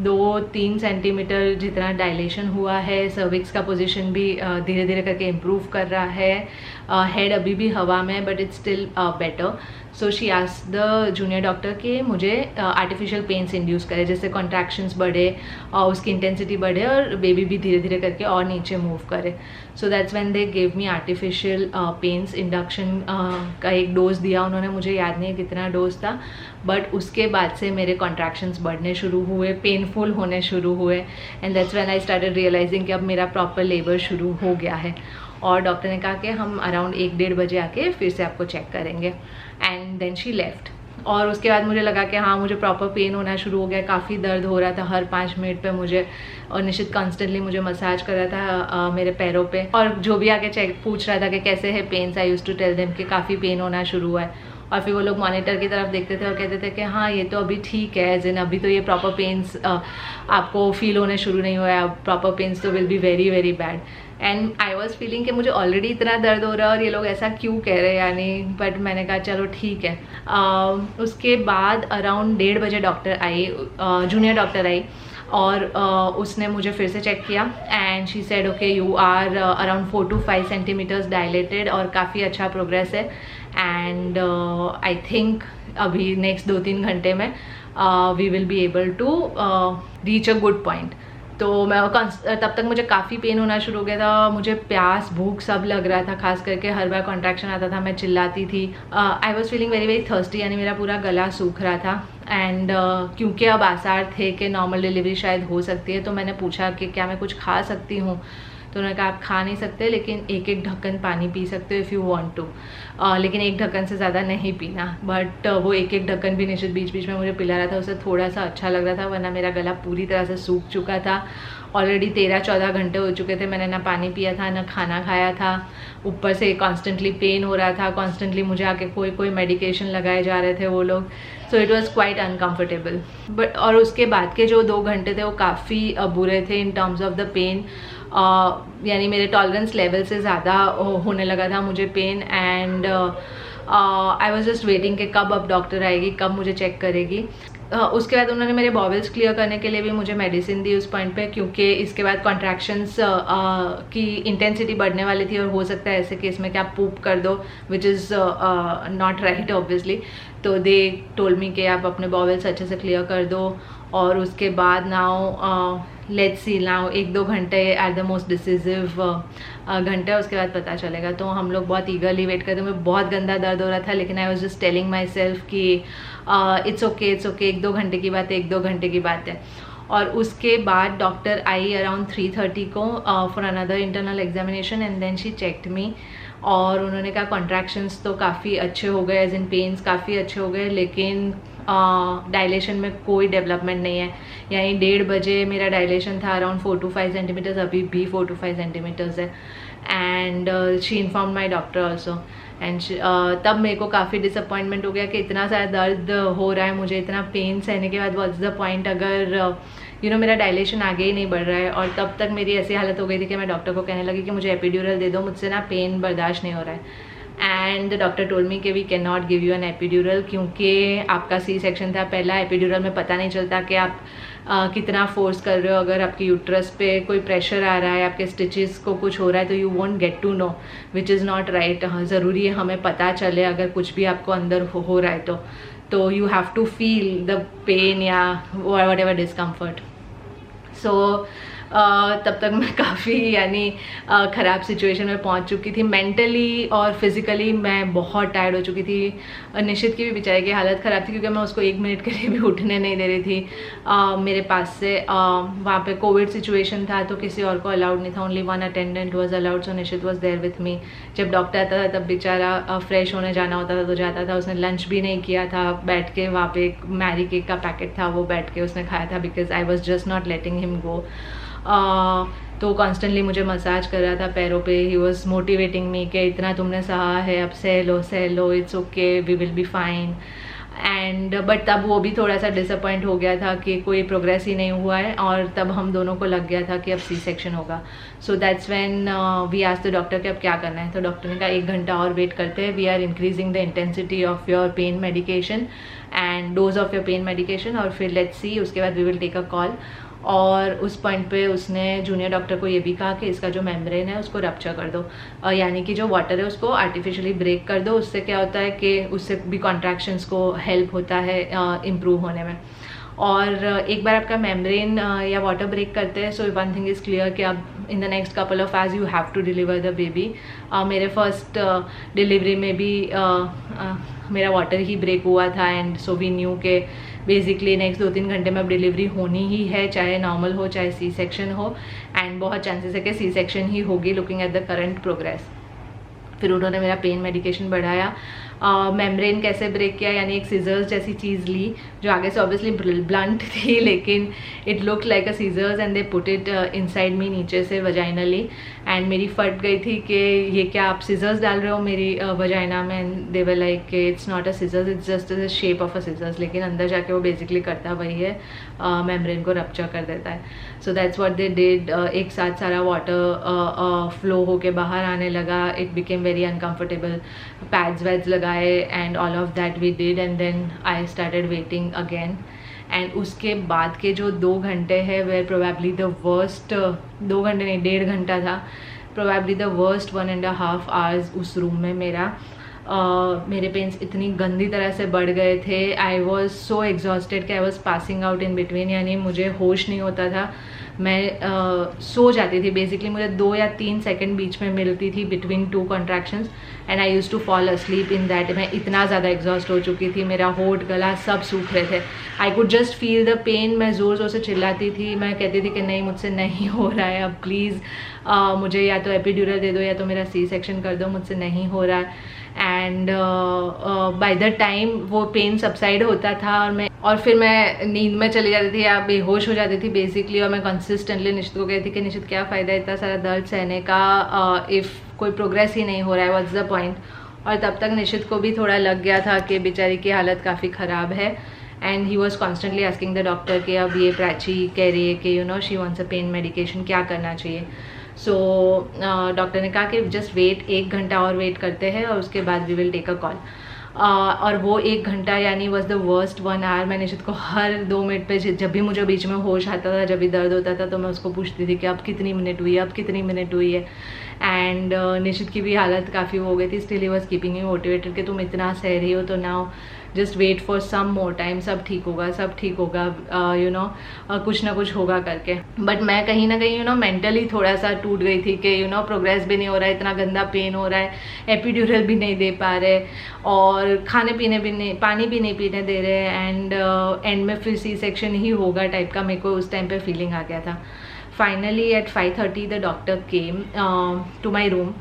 2-3 सेंटीमीटर जितना डायलेशन हुआ है, सर्विक्स का पोजीशन भी धीरे धीरे करके इम्प्रूव कर रहा है, हेड अभी भी हवा में but it's still better. So she asked the junior doctor कि मुझे आर्टिफिशियल पेन्स इंड्यूस करे, जैसे कॉन्ट्रैक्शंस बढ़े और उसकी इंटेंसिटी बढ़े और बेबी भी धीरे धीरे करके और नीचे मूव करे. So that's when they give me artificial pains. Induction का एक डोज दिया उन्होंने, मुझे याद नहीं है कितना डोज था, बट उसके बाद से मेरे कॉन्ट्रैक्शंस बढ़ने शुरू हुए, पेनफुल होने शुरू हुए, and that's when I started realising कि अब मेरा प्रॉपर लेबर शुरू हो गया है. और डॉक्टर ने कहा कि हम अराउंड 1-1:30 बजे आके फिर से आपको चेक करेंगे. And then she left. और उसके बाद मुझे लगा कि हाँ, मुझे प्रॉपर पेन होना शुरू हो गया, काफ़ी दर्द हो रहा था हर 5 मिनट पे मुझे, और निश्चित कॉन्स्टेंटली मुझे मसाज कर रहा था मेरे पैरों पे. और जो भी आके चेक पूछ रहा था कि कैसे है pains, I used to tell them कि काफ़ी पेन होना शुरू हुआ है. और फिर वो लोग मॉनिटर की तरफ देखते थे और कहते थे कि हाँ ये तो अभी ठीक है, एज इन अभी तो ये प्रॉपर पेन्स आपको फील होने शुरू नहीं हुआ है, प्रॉपर पेन्स तो will be very very bad. And I was feeling कि मुझे ऑलरेडी इतना दर्द हो रहा है और ये लोग ऐसा क्यों कह रहे हैं यानी, बट मैंने कहा चलो ठीक है. उसके बाद अराउंड 1:30 बजे डॉक्टर आई, जूनियर डॉक्टर आई, और उसने मुझे फिर से चेक किया. And she said okay you are around 4 to 5 centimetres dilated, और काफ़ी अच्छा प्रोग्रेस है. एंड आई थिंक अभी नेक्स्ट 2-3 घंटे में we will be able to reach a good point. तो मैं तब तक मुझे काफ़ी पेन होना शुरू हो गया था, मुझे प्यास भूख सब लग रहा था, खास करके हर बार कॉन्ट्रैक्शन आता था मैं चिल्लाती थी. I was feeling very very thirsty, यानी मेरा पूरा गला सूख रहा था. एंड क्योंकि अब आसार थे कि नॉर्मल डिलीवरी शायद हो सकती है, तो मैंने पूछा कि क्या मैं कुछ खा सकती हूँ. तो उन्होंने कहा आप खा नहीं सकते, लेकिन 1-1 ढक्कन पानी पी सकते हो इफ़ यू वांट टू, लेकिन 1 ढक्कन से ज़्यादा नहीं पीना. बट वो 1-1 ढक्कन भी निश्चित बीच बीच में मुझे पिला रहा था, उससे थोड़ा सा अच्छा लग रहा था, वरना मेरा गला पूरी तरह से सूख चुका था. ऑलरेडी 13-14 घंटे हो चुके थे, मैंने ना पानी पिया था ना खाना खाया था, ऊपर से कॉन्स्टेंटली पेन हो रहा था, कॉन्स्टेंटली मुझे आके कोई मेडिकेशन लगाए जा रहे थे वो लोग. So it was quite uncomfortable. But और उसके बाद के जो 2 घंटे थे वो काफ़ी बुरे थे in terms of the pain. यानी मेरे टॉलरेंस लेवल से ज़्यादा होने लगा था मुझे pain. And I was just waiting कि कब अब डॉक्टर आएगी, कब मुझे चेक करेगी. उसके बाद उन्होंने मेरे बॉवल्स क्लियर करने के लिए भी मुझे मेडिसिन दी उस पॉइंट पे, क्योंकि इसके बाद कॉन्ट्रैक्शंस की इंटेंसिटी बढ़ने वाली थी, और हो सकता है ऐसे केस में कि आप पूप कर दो, विच इज़ नॉट राइट ऑब्वियसली. तो दे टोल्ड मी कि आप अपने बॉवल्स अच्छे से क्लियर कर दो. और उसके बाद नाउ लेट्स सी, नाउ 1-2 घंटे एट द मोस्ट डिसिसिव घंटे, उसके बाद पता चलेगा. तो हम लोग बहुत ईगरली वेट करते. मुझे बहुत गंदा दर्द हो रहा था, लेकिन आई was just telling my self कि इट्स ओके 1-2 घंटे की बात है, 1-2 घंटे की बात है. और उसके बाद डॉक्टर आई अराउंड 3:30 को for another internal examination, and then she checked me. और उन्होंने कहा कॉन्ट्रैक्शंस तो काफ़ी अच्छे हो गए, एज इन पेन्स काफ़ी अच्छे हो गए, लेकिन डायलेशन में कोई डेवलपमेंट नहीं है. यानी 1:30 बजे मेरा डायलेशन था अराउंड 4 to 5 सेंटीमीटर्स, अभी भी 4 to 5 सेंटीमीटर्स है. And she inform my doctor also. And तब मेरे को काफ़ी डिसअपॉइंटमेंट हो गया कि इतना सारा दर्द हो रहा है मुझे, इतना पेन सहने के बाद व्हाट्स द पॉइंट अगर मेरा डायलेशन आगे ही नहीं बढ़ रहा है. और तब तक मेरी ऐसी हालत हो गई थी कि मैं डॉक्टर को कहने लगी कि मुझे एपिड्यूरल दे दो, मुझसे ना पेन बर्दाश्त नहीं हो रहा है. And the doctor told me कि we can not give you an epidural, क्योंकि आपका सी सेक्शन था पहला. एपिड्यूरल में पता नहीं चलता कि आप कितना फोर्स कर रहे हो. अगर आपके यूट्रस पे कोई प्रेशर आ रहा है, आपके स्टिचेस को कुछ हो रहा है, तो you won't get to know, which is not right. ज़रूरी है हमें पता चले अगर कुछ भी आपको अंदर हो रहा है तो you have to feel the pain या वट एवर डिस्कम्फर्ट. सो तब तक मैं काफ़ी यानी ख़राब सिचुएशन में पहुंच चुकी थी. मेंटली और फिज़िकली मैं बहुत टायर्ड हो चुकी थी. निश्चित की भी बेचारे की हालत ख़राब थी, क्योंकि मैं उसको 1 मिनट के लिए भी उठने नहीं दे रही थी मेरे पास से. वहाँ पे कोविड सिचुएशन था, तो किसी और को अलाउड नहीं था, ओनली 1 अटेंडेंट वॉज अलाउड. सो निश्चित वॉज देयर विथ मी. जब डॉक्टर आता था तब बेचारा फ्रेश होने जाना होता था तो जाता था. उसने लंच भी नहीं किया था, बैठ के वहाँ पे एक मैरी केक का पैकेट था, वो बैठ के उसने खाया था, because I was just not letting him go. तो कॉन्स्टेंटली मुझे मसाज कर रहा था पैरों पे. ही वॉज मोटिवेटिंग मी कि इतना तुमने सहा है, अब सह लो, it's okay, we will be fine. And but तब वो भी थोड़ा सा डिसअपॉइंट हो गया था कि कोई प्रोग्रेस ही नहीं हुआ है, और तब हम दोनों को लग गया था कि अब सी सेक्शन होगा. So that's when we asked the doctor कि अब क्या करना है. तो डॉक्टर ने कहा 1 घंटा और वेट करते हैं. We are increasing the intensity of your pain medication and dose of your pain medication, और फिर लेट्स सी, उसके बाद we will take a call. और उस पॉइंट पे उसने जूनियर डॉक्टर को ये भी कहा कि इसका जो मेम्ब्रेन है उसको रप्चर कर दो, यानी कि जो वाटर है उसको आर्टिफिशियली ब्रेक कर दो। उससे क्या होता है कि उससे भी कॉन्ट्रैक्शंस को हेल्प होता है इम्प्रूव होने में। और एक बार आपका मेम्ब्रेन या वाटर ब्रेक करते हैं, so one thing is clear कि आप in the next couple of hours you have to deliver the baby. मेरे फर्स्ट डिलीवरी में भी मेरा वाटर ही ब्रेक हुआ था, एंड सो वी न्यू के बेसिकली नेक्स्ट 2-3 घंटे में अब डिलीवरी होनी ही है, चाहे नॉर्मल हो चाहे सी सेक्शन हो, एंड बहुत चांसेस है कि सी सेक्शन ही होगी looking at the current progress. फिर उन्होंने मेरा पेन मेडिकेशन बढ़ाया, मेम्ब्रेन कैसे ब्रेक किया, यानी एक सीजर्स जैसी चीज़ ली जो आगे से ऑब्वियसली ब्लंट थी, लेकिन it look like a scissors and they put it inside me, नीचे से वजाइनली, एंड मेरी फट गई थी कि ये क्या आप सीजर्स डाल रहे हो मेरी वजाइना में, and they were like it's not a scissors, it's just the shape of a scissors, लेकिन अंदर जाके वो बेसिकली करता वही है, मेम्ब्रेन को रप्चर कर देता है। So that's what they did. एक साथ सारा वाटर फ्लो होके बाहर आने लगा, it became very uncomfortable, pads वैड्स लगाए and all of that we did, and then I started waiting again. And उसके बाद के जो 2 घंटे हैं वेयर प्रोबेबली द वर्स्ट, 2 घंटे नहीं 1.5 घंटा था, प्रोबेबली द वर्स्ट 1.5 आवर्स उस रूम में मेरा। मेरे पेन्स इतनी गंदी तरह से बढ़ गए थे, आई वॉज सो एग्जॉस्टेड कि आई was passing out in between, यानी मुझे होश नहीं होता था, मैं सो जाती थी बेसिकली, मुझे 2 या 3 सेकंड बीच में मिलती थी between 2 contractions, and I use to fall asleep in that. मैं इतना ज़्यादा एग्जॉस्ट हो चुकी थी, मेरा होठ गला सब सूख रहे थे, I could just feel the pain. मैं ज़ोर ज़ोर से चिल्लाती थी, मैं कहती थी कि नहीं मुझसे नहीं हो रहा है, अब प्लीज़ मुझे या तो एपिड्यूरल दे दो या तो मेरा सी सेक्शन कर दो, मुझसे नहीं हो रहा है। एंड बाय द टाइम वो पेन सबसाइड होता था और फिर मैं नींद में चली जाती थी या बेहोश हो जाती थी बेसिकली, और मैं कंसिस्टेंटली निशित को कहती थी कि निशित क्या फ़ायदा इतना सारा दर्द सहने का, इफ़ कोई प्रोग्रेस ही नहीं हो रहा है, व्हाट्स द पॉइंट। और तब तक निशित को भी थोड़ा लग गया था कि बेचारी की हालत काफ़ी ख़राब है, and he was constantly asking the doctor कि अब ये प्राची कह रही है कि you know she wants a pain medication, क्या करना चाहिए। सो डॉक्टर ने कहा कि जस्ट वेट, 1 घंटा और वेट करते हैं और उसके बाद we will take a call. और वो 1 घंटा यानी वॉज द वर्स्ट 1 आवर। मैं निशित को हर 2 मिनट पे जब भी मुझे बीच में होश आता था, जब भी दर्द होता था, तो मैं उसको पूछती थी कि अब कितनी मिनट हुई है, अब कितनी मिनट हुई है। एंड निशित की भी हालत काफ़ी हो गई थी, still he was keeping me motivated कि तुम इतना सह रही हो तो now just wait for some more time, सब ठीक होगा, सब ठीक होगा, यू नो कुछ ना कुछ होगा करके। बट मैं कहीं ना कहीं यू नो मेंटली थोड़ा सा टूट गई थी कि यू नो प्रोग्रेस भी नहीं हो रहा है, इतना गंदा पेन हो रहा है, एपिड्यूरल भी नहीं दे पा रहे और खाने पीने भी नहीं, पानी भी नहीं पीने दे रहे, एंड एंड में फिर सी सेक्शन ही होगा टाइप का मेरे को उस टाइम पे फीलिंग आ गया था। Finally at 5:30 the doctor came to my room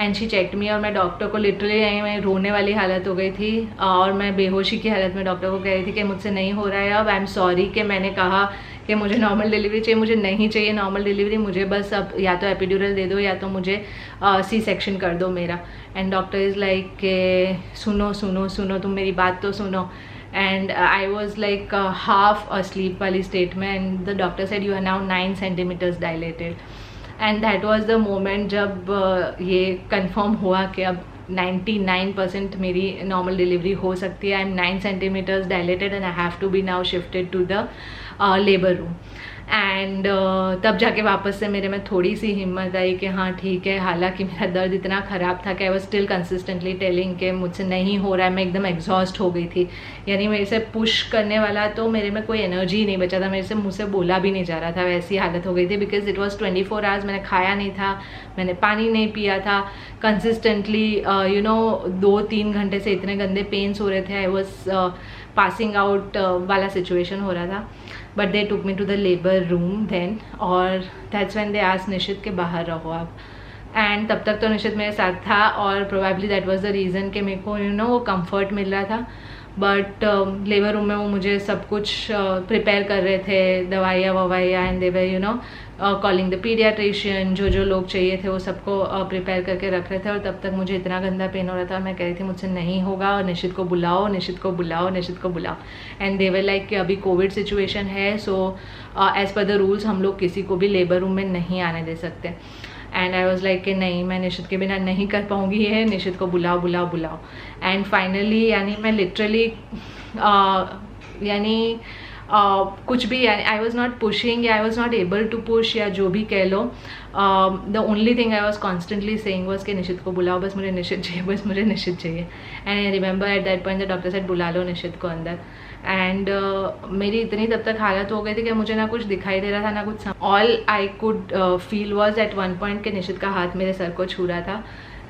and she checked me, और मैं डॉक्टर को लिटरली मैं रोने वाली हालत हो गई थी और मैं बेहोशी की हालत में डॉक्टर को कह रही थी कि मुझसे नहीं हो रहा है अब, आई एम सॉरी कि मैंने कहा कि मुझे नॉर्मल डिलीवरी चाहिए, मुझे नहीं चाहिए नॉर्मल डिलीवरी, मुझे बस अब या तो एपिड्यूरल दे दो या तो मुझे सी सेक्शन कर दो मेरा। एंड डॉक्टर इज़ लाइक के सुनो सुनो सुनो, तुम मेरी बात तो सुनो। And I was like half asleep वाली स्टेट में, and the doctor said you are now 9 centimetres dilated. And that was the moment जब ये कंफर्म हुआ कि अब 99% मेरी नॉर्मल डिलीवरी हो सकती है। I am 9 centimetres dilated and I have to be now shifted to the labour room. And तब जाके वापस से मेरे में थोड़ी सी हिम्मत आई कि हाँ ठीक है, हालांकि मेरा दर्द इतना ख़राब था कि I was still consistently telling कि मुझसे नहीं हो रहा है, मैं एकदम एग्जॉस्ट हो गई थी, यानी मेरे से पुश करने वाला तो मेरे में कोई एनर्जी नहीं बचा था, मेरे से मुँह से बोला भी नहीं जा रहा था, वैसी हालत हो गई थी। बिकॉज इट वॉज 24 आवर्स, मैंने खाया नहीं था, मैंने पानी नहीं पिया था कंसिस्टेंटली, यू नो 2-3 घंटे से इतने गंदे पेन्स हो रहे थे, आई वॉज पासिंग आउट वाला सिचुएशन हो रहा था। But they took me to the labour room then, और that's when they asked Nishit के बाहर रहो आप। एंड तब तक तो निशित मेरे साथ था और probably that was the reason कि मेरे को यू नो वो कंफर्ट मिल रहा था। बट लेबर रूम में वो मुझे सब कुछ प्रिपेयर कर रहे थे, दवाइयाँ ववाइयाँ, and they were you know calling the paediatrician, जो लोग चाहिए थे वो सबको प्रिपेयर करके रख रहे थे। और तब तक मुझे इतना गंदा पेन हो रहा था, मैं कह रही थी मुझसे नहीं होगा और निशित को बुलाओ, निशित को बुलाओ, निशित को बुलाओ। एंड दे वर लाइक कि अभी कोविड सिचुएशन है, so as per the rules हम लोग किसी को भी लेबर रूम में नहीं आने दे सकते। एंड आई वॉज लाइक कि नहीं, मैं निशित के बिना नहीं कर पाऊँगी है, निशित को बुलाओ बुलाओ बुलाओ। एंड फाइनली यानी मैं लिटरली यानी कुछ भी, आई वॉज नॉट पुशिंग या I was not able to push या जो भी कह लो. The only thing I was constantly saying was कि निशित को बुलाओ, बस मुझे निशित चाहिए, बस मुझे निशित चाहिए. And I remember at that point the doctor said बुला लो निशित को अंदर. एंड मेरी इतनी तब तक हालत हो गई थी कि मुझे ना कुछ दिखाई दे रहा था ना कुछ. All I could feel was at one point कि निशित का हाथ मेरे सर को छू रहा था.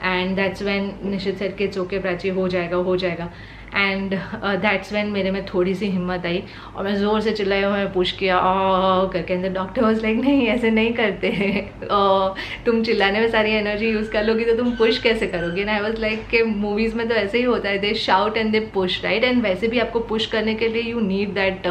And that's when Nishit said के इट्स ओके प्राची, हो जाएगा हो जाएगा. एंड दैट्स व्हेन मेरे में थोड़ी सी हिम्मत आई और मैं ज़ोर से चिल्लाई और मैं पुश किया करके. अंदर डॉक्टर वाज लाइक नहीं ऐसे नहीं करते तुम चिल्लाने में सारी एनर्जी यूज़ कर लोगी तो तुम पुश कैसे करोगे ना. आई वाज लाइक कि मूवीज़ में तो ऐसे ही होता है, they shout and they push, right. And वैसे भी आपको पुश करने के लिए यू नीड दैट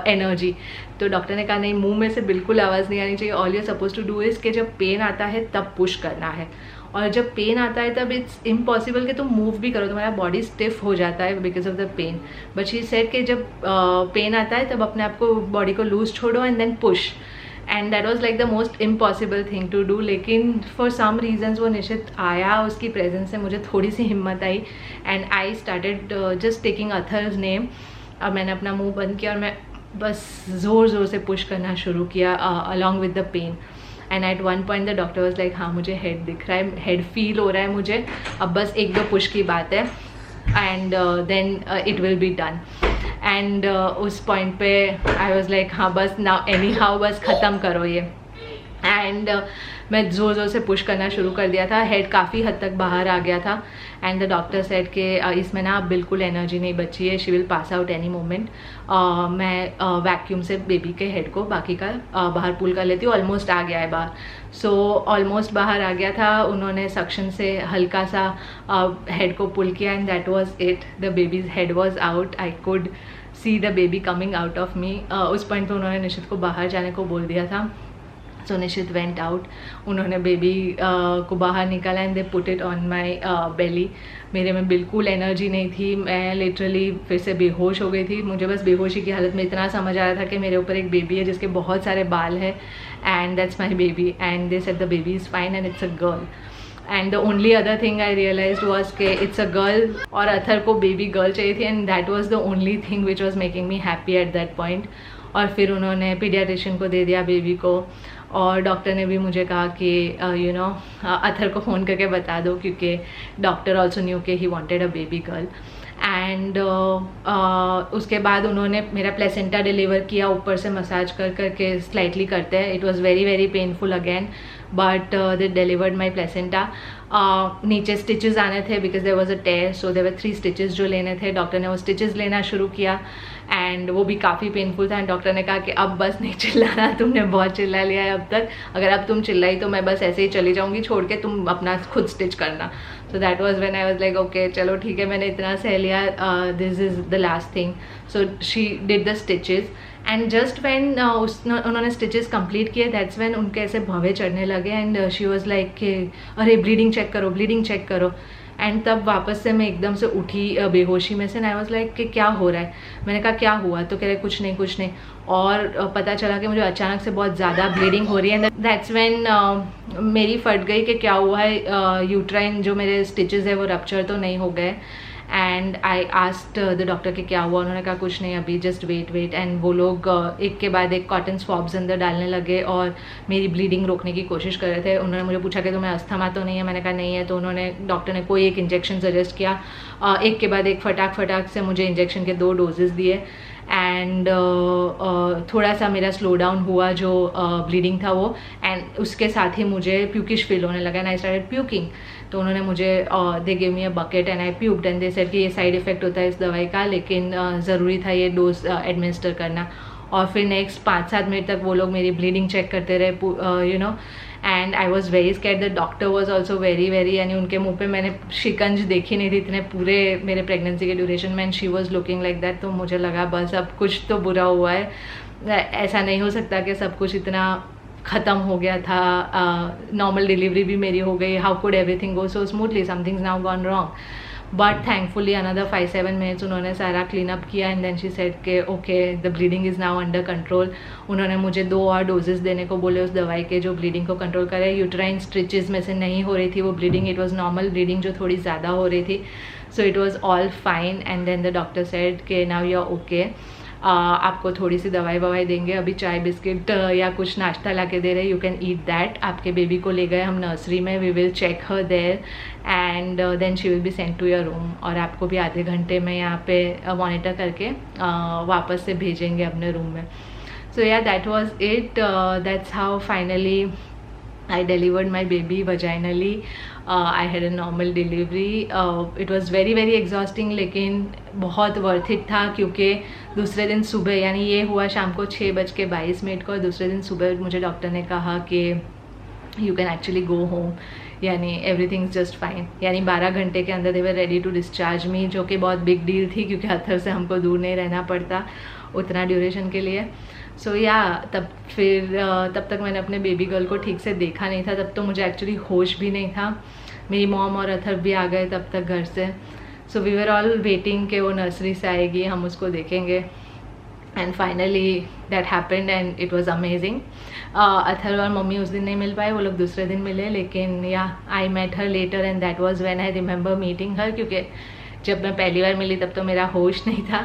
एनर्जी. तो डॉक्टर ने कहा नहीं, मुंह में से बिल्कुल आवाज़ नहीं आनी चाहिए. All you suppose to do is कि जब पेन आता है तब पुश करना है, और जब पेन आता है तब इट्स इम्पॉसिबल कि तुम मूव भी करो, तुम्हारा बॉडी स्टिफ हो जाता है because of the pain. But she said कि जब पेन आता है तब अपने आप को बॉडी को लूज छोड़ो and then push. And that was like the most impossible thing to do. लेकिन फॉर सम रीजन्स वो निशित आया, उसकी प्रेजेंस से मुझे थोड़ी सी हिम्मत आई and I started just taking others name. अब मैंने अपना मुंह बंद किया और मैं बस ज़ोर ज़ोर से पुश करना शुरू किया along with the pain. And at one point the doctor was like हाँ मुझे हेड दिख रहा है, हेड फील हो रहा है मुझे, अब बस 1-2 पुश की बात है and then it will be done. And उस पॉइंट पे आई वाज लाइक हाँ बस नाउ एनी हाउ बस ख़त्म करो ये. एंड मैं ज़ोर ज़ोर से पुश करना शुरू कर दिया था. हेड काफ़ी हद तक बाहर आ गया था. एंड द डॉक्टर सेड कि इसमें ना बिल्कुल एनर्जी नहीं बची है, she will pass out any moment. मैं वैक्यूम से बेबी के हेड को बाकी का बाहर पुल कर लेती हूँ. ऑलमोस्ट आ गया है बाहर. सो ऑलमोस्ट बाहर आ गया था. उन्होंने सक्शन से हल्का सा हेड को पुल किया and that was it. The babies head was out. I could see the baby coming out of me. उस पॉइंट पर उन्होंने निशित को बाहर जाने को बोल दिया था. So Nishit went out. उन्होंने बेबी को बाहर निकाला and they put it on my belly. मेरे में बिल्कुल एनर्जी नहीं थी. मैं लिटरली फिर से बेहोश हो गई थी. मुझे बस बेहोशी की हालत में इतना समझ आ रहा था कि मेरे ऊपर एक बेबी है जिसके बहुत सारे बाल हैं and that's my baby. And they said the baby is fine and it's a girl. And the only other thing I realise was के इट्स अ गर्ल और अथर को बेबी गर्ल चाहिए थी. And that was the only thing which was making me happy at that point. और फिर उन्होंने paediatrician को दे दिया बेबी को. और डॉक्टर ने भी मुझे कहा कि यू नो अथर को फ़ोन करके बता दो क्योंकि डॉक्टर ऑल्सो न्यू के he wanted a baby girl. And उसके बाद उन्होंने मेरा प्लेसेंटा डिलीवर किया. ऊपर से मसाज कर करके स्लाइटली करते हैं. It was very very painful again but they delivered my placenta. नीचे स्टिचेस आने थे because there was a tear. So there were 3 stitches जो लेने थे. डॉक्टर ने वो स्टिचेस लेना शुरू किया एंड वो भी काफ़ी पेनफुल था. एंड डॉक्टर ने कहा कि अब बस नहीं चिल्लाना, तुमने बहुत चिल्ला लिया है अब तक. अगर अब तुम चिल्लाई तो मैं बस ऐसे ही चली जाऊँगी छोड़ के, तुम अपना खुद स्टिच करना. So that was when I was like okay चलो ठीक है, मैंने इतना सह लिया, this is the last thing. So she did the stitches and just when उन्होंने स्टिचेस कंप्लीट किए दैट्स व्हेन उनके ऐसे भवे चढ़ने लगे. एंड शी वाज लाइक कि अरे ब्लीडिंग चेक करो, ब्लीडिंग चेक करो. एंड तब वापस से मैं एकदम से उठी बेहोशी में से. आई वाज लाइक कि क्या हो रहा है. मैंने कहा क्या हुआ, तो कह रहे कुछ नहीं कुछ नहीं. और पता चला कि मुझे अचानक से बहुत ज़्यादा ब्लीडिंग हो रही है. दैट्स व्हेन मेरी फट गई कि क्या हुआ है, यूट्राइन जो मेरे स्टिचेस है वो रप्चर तो नहीं हो गए. And I asked the doctor कि क्या हुआ. उन्होंने कहा कुछ नहीं अभी, जस्ट वेट वेट. एंड वो लोग एक के बाद एक कॉटन स्वॉब्स अंदर डालने लगे और मेरी ब्लीडिंग रोकने की कोशिश कर रहे थे. उन्होंने मुझे पूछा कि तुम्हें अस्थमा तो नहीं है. मैंने कहा नहीं है. तो उन्होंने डॉक्टर ने कोई एक इंजेक्शन सजेस्ट किया. एक के बाद एक फटाक से मुझे इंजेक्शन के 2 डोजेस दिए. एंड थोड़ा सा मेरा स्लो डाउन हुआ जो ब्लीडिंग था वो. एंड उसके साथ ही मुझे प्यूकिश फील होने लगा एंड आई स्टार्टेड प्यूकिंग. तो उन्होंने मुझे दे give me a bucket and I puked. And they said कि ये साइड इफ़ेक्ट होता है इस दवाई का, लेकिन ज़रूरी था ये डोज एडमिनिस्टर करना. और फिर नेक्स्ट 5-7 मिनट तक वो लोग मेरी ब्लीडिंग चेक करते रहे you know. And I was very scared. The doctor was also very very, यानी उनके मुंह पे मैंने शिकंज देखी नहीं थी इतने पूरे मेरे प्रेगनेंसी के ड्यूरेशन में. And she was looking like that. तो मुझे लगा बस अब कुछ तो बुरा हुआ है. ऐसा नहीं हो सकता कि सब कुछ इतना ख़त्म हो गया था. नॉर्मल डिलीवरी भी मेरी हो गई. How could everything go so smoothly, something's now gone wrong. But thankfully another 5-7 minutes उन्होंने सारा क्लीन अप किया. एंड देन शी सेड के okay the bleeding is now under control. उन्होंने मुझे 2 और डोजेस देने को बोले उस दवाई के जो ब्लीडिंग को कंट्रोल करे. यूट्राइन स्टिचेस में से नहीं हो रही थी वो bleeding. It was normal bleeding जो थोड़ी ज़्यादा हो रही थी. So it was all fine. And then the doctor said के नाउ यू आर ओके. आपको थोड़ी सी दवाई ववाई देंगे, अभी चाय बिस्किट या कुछ नाश्ता ला के दे रहे, यू कैन ईट दैट। आपके बेबी को ले गए हम नर्सरी में, we will check her there and then she will be send to your room, और आपको भी आधे घंटे में यहाँ पे मॉनिटर करके वापस से भेजेंगे अपने रूम में। सो या that was it, that's how finally I delivered my baby vaginally. I had a normal delivery. It was very very exhausting, लेकिन बहुत वर्थ इट था, क्योंकि दूसरे दिन सुबह, यानी ये हुआ शाम को 6:22 को, और दूसरे दिन सुबह मुझे डॉक्टर ने कहा कि you can actually go home, यानी एवरीथिंग इज़ जस्ट फाइन, यानी 12 घंटे के अंदर दे वर रेडी टू डिस्चार्ज मी, जो कि बहुत बिग डील थी, क्योंकि अथर से हमको दूर नहीं रहना पड़ता उतना ड्यूरेशन के लिए। सो तब तक मैंने अपने बेबी गर्ल को ठीक से देखा नहीं था, तब तो मुझे एक्चुअली होश भी नहीं था। मेरी मॉम और अथर भी आ गए तब तक घर से। So we were all waiting कि वो नर्सरी से आएगी, हम उसको देखेंगे, and finally that happened and it was amazing. Athar और मम्मी उस दिन नहीं मिल पाए, वो लोग दूसरे दिन मिले, लेकिन I met her later and that was when I remember meeting her, क्योंकि जब मैं पहली बार मिली तब तो मेरा होश नहीं था,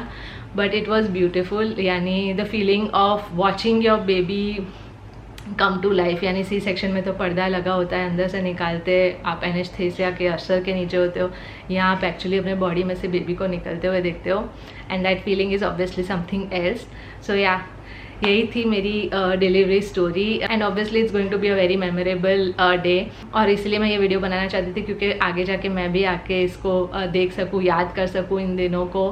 बट इट वॉज ब्यूटिफुल। यानी the feeling of watching your baby come to life, यानी सी सेक्शन में तो पर्दा लगा होता है, अंदर से निकालते आप एनेस्थेसिया के असर के नीचे होते हो, यहाँ आप एक्चुअली अपने बॉडी में से बेबी को निकलते हुए देखते हो, and that feeling is obviously something else. So यही थी मेरी delivery story, and obviously it's going to be a very memorable day, और इसलिए मैं ये वीडियो बनाना चाहती थी, क्योंकि आगे जाके मैं भी आके इसको देख सकूँ, याद कर सकूँ इन दिनों को।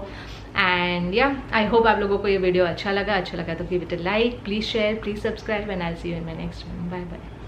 एंड आई होप आप लोगों को ये वीडियो अच्छा लगा तो give it a like, please share, please subscribe, and I will see you in my next one. Bye bye.